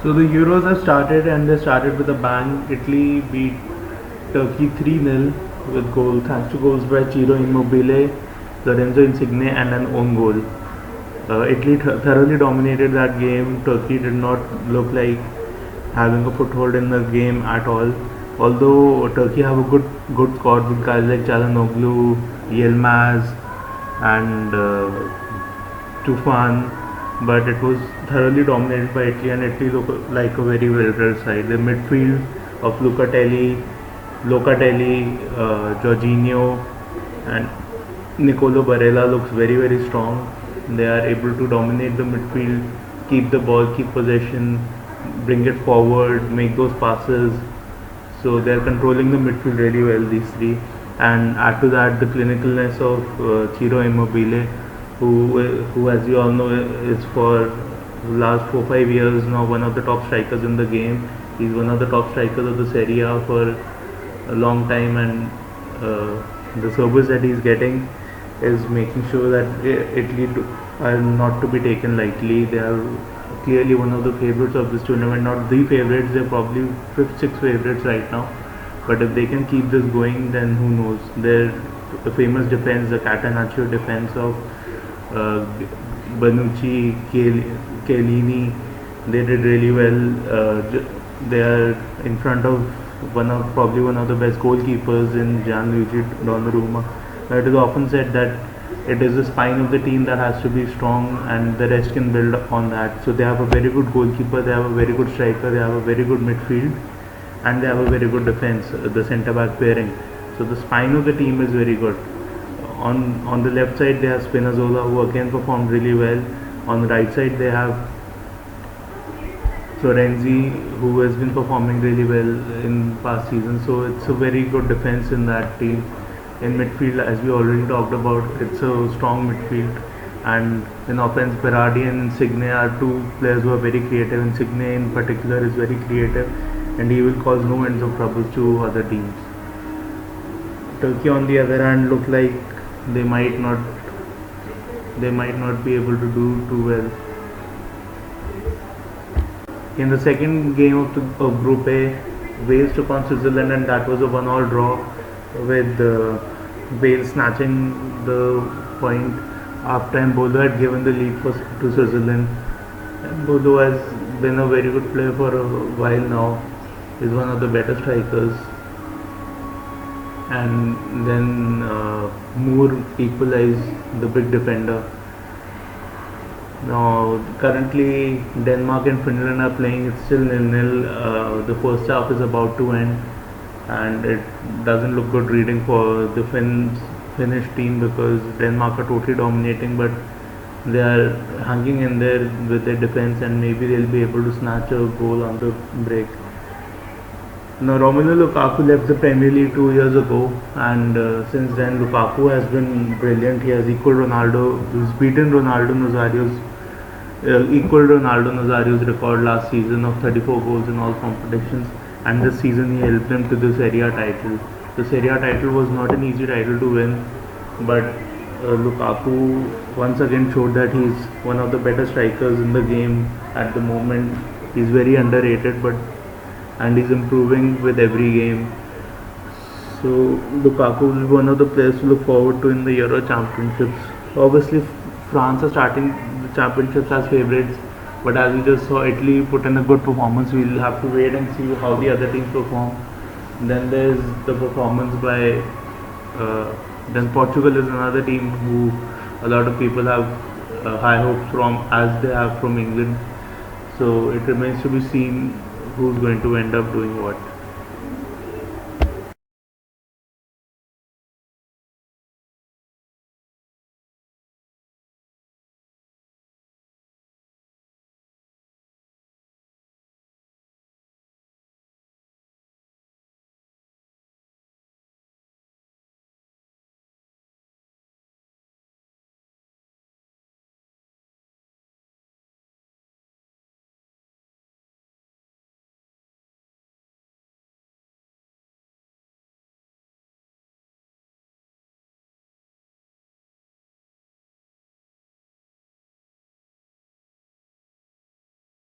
So the Euros have started and they started with a bang. Italy beat Turkey 3-0 with goal thanks to goals by Ciro Immobile, Lorenzo Insigne and an own goal. Italy thoroughly dominated that game. Turkey did not look like having a foothold in the game at all. Although Turkey have a good squad with guys like Çalhanoğlu, Yilmaz, and Tufan, but it was thoroughly dominated by Italy, and Italy looked like a very well-drilled side. The midfield of Locatelli, Jorginho, and Nicolo Barella looks very strong. They are able to dominate the midfield, keep the ball, keep possession, bring it forward, make those passes. So they are controlling the midfield really well, these three. And add to that the clinicalness of Ciro Immobile, who, as you all know, is for the last 4-5 years now one of the top strikers in the game. He's one of the top strikers of the Serie A for a long time, and the service that he's getting is making sure that Italy are not to be taken lightly. They are clearly one of the favorites of this tournament, not the favorites. They're probably 5th, 6th favorites right now. But if they can keep this going, then who knows? Their famous defense, the Catenaccio defense of Bonucci, Chiellini, they did really well. They are in front of probably one of the best goalkeepers in Gianluigi Donnarumma. Now, it is often said that it is the spine of the team that has to be strong, and the rest can build on that. So they have a very good goalkeeper, they have a very good striker, they have a very good midfield, and they have a very good defense, the centre back pairing. So the spine of the team is very good. On the left side they have Spinazzola, who again performed really well. On the right side they have Florenzi, who has been performing really well in past seasons. So it's a very good defense in that team. In midfield, as we already talked about, it's a strong midfield. And in offense, Berardi and Insigne are two players who are very creative. Insigne in particular is very creative, and he will cause no ends of trouble to other teams. Turkey, on the other hand, look like they might not be able to do too well. In the second game of Group A, Wales took on Switzerland, and that was a 1-all draw, with Wales snatching the point after Mbolo had given the lead to Switzerland. Mbolo has been a very good player for a while now. He's one of the better strikers. And then Moore equalized, the big defender. Now, currently Denmark and Finland are playing. It's still 0-0. The first half is about to end, and it doesn't look good reading for the Finnish team, because Denmark are totally dominating, but they are hanging in there with their defense, and maybe they'll be able to snatch a goal on the break. Now, Romelu Lukaku left the Premier League 2 years ago, and since then Lukaku has been brilliant. He has equaled Ronaldo. He's beaten equaled Ronaldo Nazario's record last season of 34 goals in all competitions, and this season he helped them to the Serie A title. The Serie A title was not an easy title to win, but Lukaku once again showed that he's one of the better strikers in the game at the moment. He's very underrated, and he's improving with every game. So Lukaku will be one of the players to look forward to in the Euro Championships. Obviously, France are starting the championships as favourites, but as we just saw, Italy put in a good performance. We'll have to wait and see how the other teams perform. Then there's the performance by then Portugal is another team who a lot of people have high hopes from, as they have from England. So it remains to be seen who's going to end up doing what.